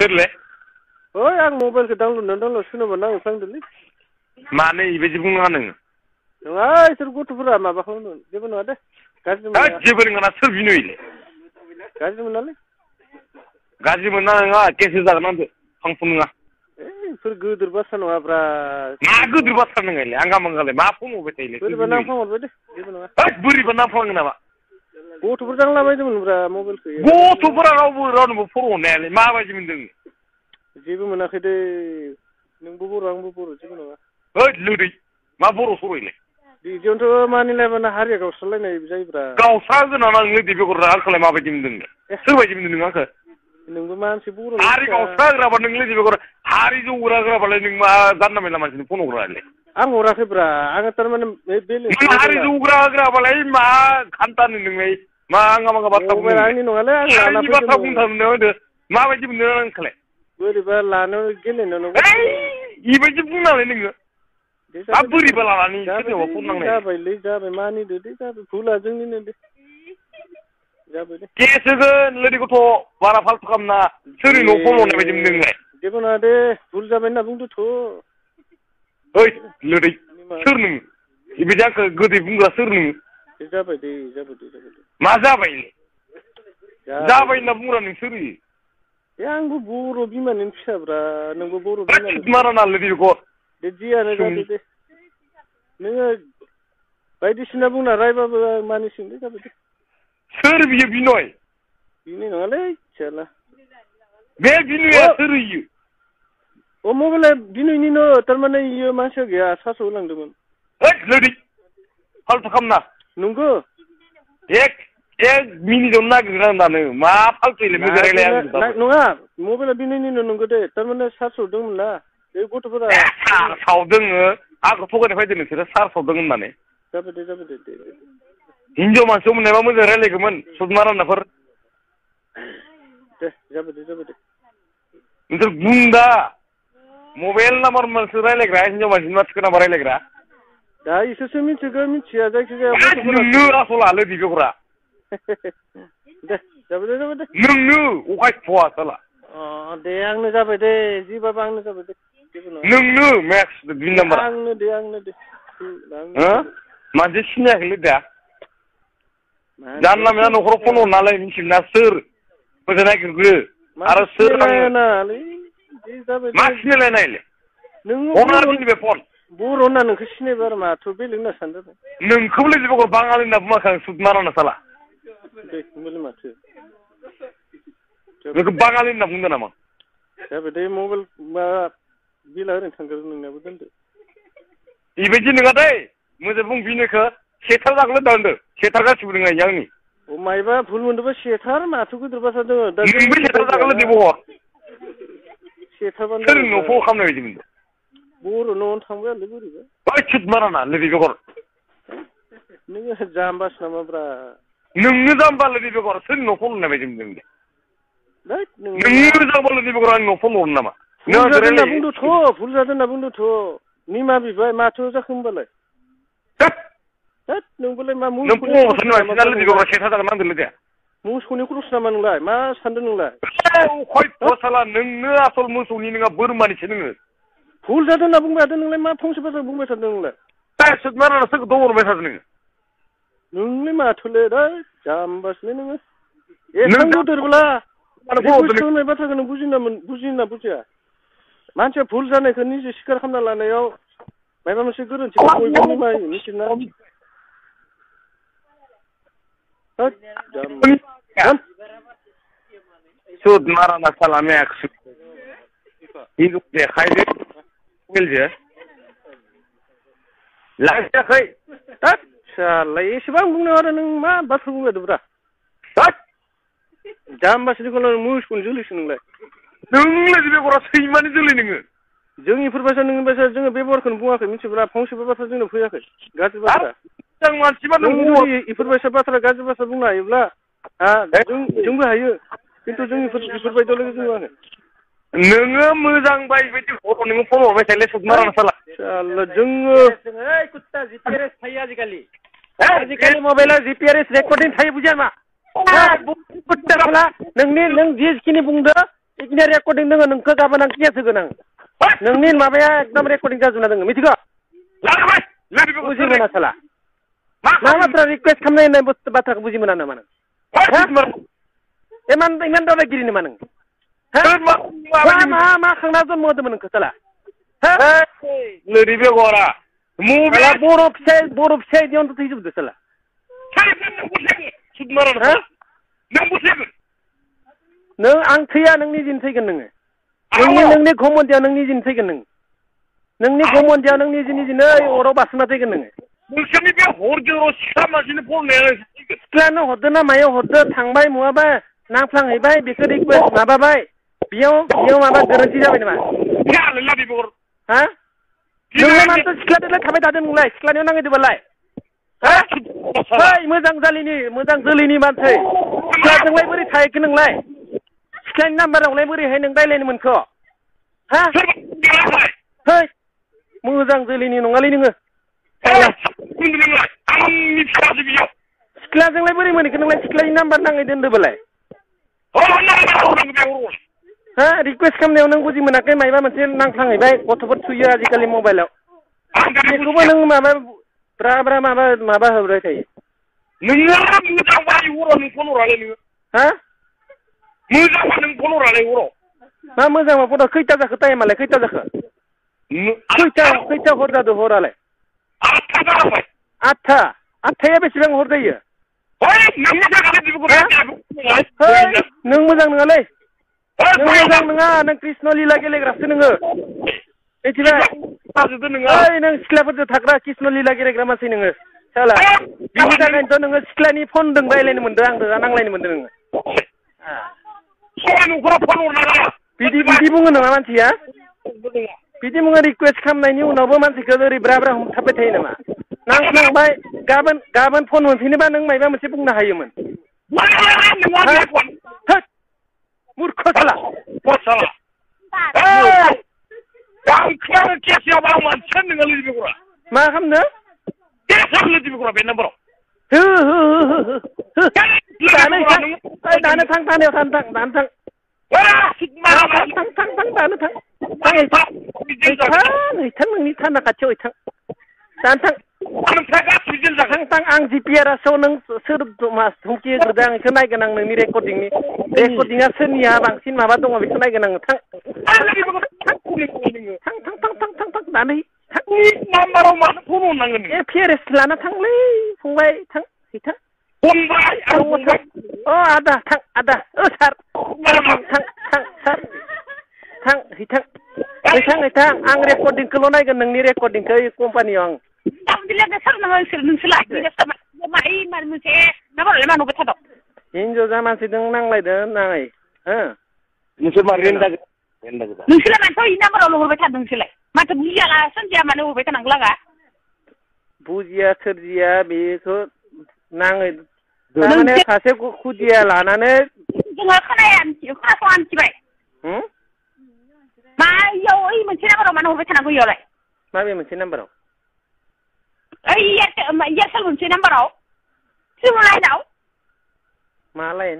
सोरले ओइ आं मबाइलखौ डाउनलड सोनोमोन आं फ्लांदोलै मानो इबायदि बुङा नोङो नङा इसोर गथ'फोरा माबा खालामदों जेबो नङा दे गाज्रि मोना जेबो रोङाना सोर बिनोले गाज्रि मोनालै गाज्रि मोना नङा केसो जागोन आंजों फांफुं नङा बेफोर गोदोर बाथ्रा नङाब्रा मा गोदोर बाथ्रा नोङालै आंगा मांगालाय मा फन हरबाय थायोलै बोरैबा नांफ्लांहरबाय दे जेबो नङा बोरैबा नांफ्लाङो नामा गथ'फोर दांलाबायदोंमोनब्रा मबाइलखौ गथ'फोरा रावनोबो फन हरनायालै माबायदि मोनदों जेबो मोनाखै दे नोंबो बर' आंबो बर' जेबो नङा ओइ लोदै मा बर' सबायलाय बिदियावनोथ' मानिलायबानो हारिया गावस्रालायनाय जायोब्रा गावस्रा गोनां आं लोदै बेगरा आंखौलाय माबायदि मोनदों सोरबायदि मोनदों नों आंखौ नोंबो मानसि बर' हारि गावस्रा होग्राबा नों लोदै बेगर हारि जौग्रा होग्राबालाय नों मा जानला मेनला मानसिनो फन हरग्रालै आं हराखैब्रा आङो थारमाने बेलेग नों हारि जौग्रा होग्राबालाय मा खान्थानो नोंलाय मा आंगा मांगा बाथ्रा बुंदों आंनि नङालै आं लाना हारिनि बाथ्रा बुंनो थांनो होदो माबायदि मोनदों आंखौलाय बोरैबा लानो गेलेनो इबायदि बुंनालाय नोङो मा बोरैबा लानानै सोरनियावबा फन नांनाय जाबायलै जाबाय मानिदो दे जाबाय भुला जोंनिनो दे जाबाय दे केस होगोन लोदि गथ' बारा फाल्थु खालामना सोरनि न'आव फन हरनाय बायदि मोनदों नोंलाय जेबो नङा दे भुल जाबाय होनना बुंदोथ' ओइ लोदै सोर नोङो बेबायदि आंखौ गोदै बुंग्रा सोर नोङो जाबाय दे मा जाबाय जाबाय होनना बुंग्रा नों सोर आंबो बर' बिमानि फिसाब्रा नोंबो बर' बिमानि माराना लोदि बेगर दे जियानो जादो दे नोङो बायदिसिना बुंना रायबाबो मानिसिगोन दे जाबाय दे सोर बियो बिनय बिनय नङालै फिसाला बे बिनयआ सोर इयो अ मबाइला बिनयनिनो थारमाने इयो मानसिया गैया सार्सआव होलांदोंमोन ओइ लोदै फाल्थु खालामना नंगौ एक मिनिटआवनो नागिरगोन आं दानो मा फाल्थुलै मोजां रायलाया नङा मबाइला बिनयनिनो नंगौ दे थारमाने सार्सआव दंमोन ना बे गथ'फोरा सार्सआव दोङो आंखौ थगायनो फैदो नोंसोरो सार्सआव दङ होननानै जाबाय दे हिनजाव मानसियाव मोननायबा मोजां रायलायगौमोन सुदमा रानाफोर दे जाबाय दे नोंसोर गुन्दा मबाइल नाम्बार मोनसो रायलायग्रा हिनजाव मानसिनि माथो खोनाबा रायलायग्रा दा इसोरसो मिथिगोन मिथिया जायखिजाया नोंनो आसला लोदि बेगरा दे जाबाय दे नोंनो अखायथ'आ साला दे आंनो जाबाय दे जिबाबो आंनो जाबाय दे जेबो नङा नोंनो मेक्स दुइ नाम्बार आंनो दे मानसि सिनायाखैलै दा जानला मेनला न'खराव फन हरनालाय मिथिगोना सोर मोजां नागिरग्रो आरो सोर मा सिनायलायनायलै हरना दिनै बे फन बर' होनना नोंखौ सिनायबा आरो माथो बेलेग होनना सानदों नोंखौबो लोगो बेगर बाङालि होनना बुङाखै आं सुद माराना साला दे होनबालाय माथो नोंखौ बाङालि होनना बुंदों नामा जाबाय दे मबाइल मा बिला ओरैनो थांगोन नोंनाबो दोनदो बेबायदि नङा दै मोजां बुं बिनोखौ सेथार जागोन होनदों सेथार गासिबो नङा इयो आंनि मायबा भुल मोनदोंबा सेथार माथो गिदिर बाथ्रा दङ नोंबो सेथार जागोन होनदों बहर सेथारबानो सोर न'आव फन खालामनाय बायदि मोनदों बर' न'आवनो थांबायालै बोरैबा ओइ सुद माराना लोदि बेगर नोङो जाम्बासो नामाब्रा नोंनो जाम्बा लोदि बेगर सोरनि न'आव फन हरनाय बायदि मोनदों नोंनो जाम्बा लोदि बेगर आंनि न'आव फन हरनो नामा भुल जादों होनना बुंदोंथ' निमा बिबाय माथो जाखो होनबालाय नोंबोलाय मा मोसौनि खरस नामा नोंलाय मा सानदों नोंलाय नोंनो आसल मोसौनि नङा बोरमानिसो नोङो भुल जादों होनना बुंबाय थादों नोंलाय मा फंसे बाथ्रा बुंबाय थादों नोंलाय सोरखौ दंहरबाय थादों नोंलाय माथोलै दा जाम्बासोलै नोङो एसेबां गोदोरब्ला होननाय बाथ्राखौ नों बुजिना बुजिया मानसिया भुल जानायखौ निजे स्वीकार खालामना लानायाव माबा मोनसे गोरोन्थि बयबो निमायो मिथिना सुद माराना साला मेक्स देखायदो मबाइलजो लांजायाखै साला एसेबां बुंनायाव आरो नों मा बाथ्रा बुंबाय थादोंब्रा जाम्बासो मोसौनि जोलैसो नोंलाय नोंलाय बेगरा सैमानि जोलै नोङो जों इफोरबायसा नोंबायसा जोङो बेबहारखौनो बुङाखै मिथिब्रा फंसेबो बाथ्रा जोंनाव फैयाखै गाज्रि बाथ्रा इफोरबायसा बाथ्रा गाज्रि बाथ्रा बुंनो हायोब्ला जोंबो हायो खिन्थु जों इफोरबायदियावलाय बुङाखै नोङो मोजां बायबायदि हराव नोङो फन हरबाय थायोलै सुदमाराना साला जोङो जिपिआरएस थायो आजिखालि मबाइलाव जिपिआरएस रेकर्डिं थायो बुजिया मा नों जिखिनि बुंदो इना रेकर्डिं दोङो नोंखौ गाबोन आं केस होगोन आं नोंनि माबाया एकदम रेकर्डिं जाजोबना दोङो मिथिगौ बुजि मोना साला मा बाथ्रा रिक्वेस्ट खालामनाय होननाय बुस्थु बाथ्राखौ बुजि मोना नामा नों इमान दादागिरि नामा नों मा खांना जन्म होदोंमोन नोंखौ साला लोरि बेगरा बर' फिसाय इदियावनो थैजोबदो साला नों आं थैया नों निजिनो थैगोन नोङो नोंनि घमन्दियाव नों निजिनो थैगोन नोंनि घमन्दियाव नों निजिनो अराव बारसोमना थैगोन नोङो नोंसोरनि बे हरजों सिख्ला मानसिनि फरायनाया सिख्लानो हरदो ना मायाव हरदो थांबाय मुवाबा नांफ्लांहैबाय बेखौ रिक्वेस्ट माबाबाय बेयाव माबा गोरोन्थि जाबाय नामा हा नोंलाय मानोथो सिख्लादोलाय थाबाय थादों नोंलाय सिख्लानियाव नांहैदोबालाय फै मोजां जोलैनि मानसि सिख्लाजोंलाय बोरै थाहैखो नोंलाय सिख्लानि नाम्बारावलाय बोरैहाय नों रायलायनो मोनखो हा फै मोजां जोलैनि नङालै नोङो सिख्लाजोंलाय बोरै मोनहैखो नोंलाय सिख्लानि नाम्बार नाङै दोनदोबालाय हा रिक्वेस्ट खालामनायाव नों बुजि मोनाखै मायबा मोनसे नांफ्लांहैबाय गथ'फोर थुयो आजिखालि मबाइलाव बेखौबो नों ब्रा माबा होबाय थायो नोङो मोजां फन हरालै नोङो हा मोजांबा नों फन हरालै हराव मा मोजांबा फन खैथा जाखो टाइमालाय खैथा जाखो खैथा हर जादों हरालाय 8टा जाबाय 8टाया बेसेबां हर जायो नों मोजां नङालै नों मोजां नङा नों कृष्ण लीला गेलेग्रासो नोङो मिथिबाय नों सिख्लाफोरजों थाग्रा कृष्ण लीला गेलेग्रा मानसि नोङो साला बिनि थाखायनोथ' नोङो सिख्लानि फनजों रायलायनो मोनदों आंजों नांलायनो मोनदों नोङो बिदि बुङो नामा मानसिया बिदि बुङो रिक्वेस्ट खालामनायनि उनावबो मानसिखौ ओरै ब्रा हमथाबबाय थायो नामा नांफ्लांबाय गाबोन फन मोनफिनोबा नों मायबा मोनसे बुंनो हायोमोन मूर्ख साला मा खालामनो बे नाम्बाराव दानो थां थानायाव दानो थां नोंनि थाना खाथियाव दानो थां आं जिपिआरएसआव नों सोर धमकि होग्रोदों आं बेखौ नायगोन आं नोंनि रेकर्डिंआ सोरनिया बांसिन माबा दङ बेखौ नायगोन आङो थां दानो नाम्बाराव मानो फन हरनांगोन पिआरएस लाना थांलै फंबाय थां आदा सार थां आं रेकर्डिंखौल' नायगोन नोंनि रेकर्डिंखौ कम्पानियाव आं हिन्जावसा मानसिजों नांलायदों नाङै नोंसोरलाय मानोथ' इ नाम्बारावल' हरबाय थादों नोंसोरलाय माथो बुजियाला सोरजिया मानो हरबाय थानांगौ लागा बुजिया सोरजिया बेखौ नाङै थारमाने सासे खुदिया लानानै जोङो खोनासङा मिथिबाय मा इयाव ओइ मोनसे नाम्बाराव मानो हरबाय थानांगौ इयावलाय माबे मोनसे नाम्बाराव ओइ एयारटेल मोनसे नाम्बाराव सिम लाइनाव मा लाइन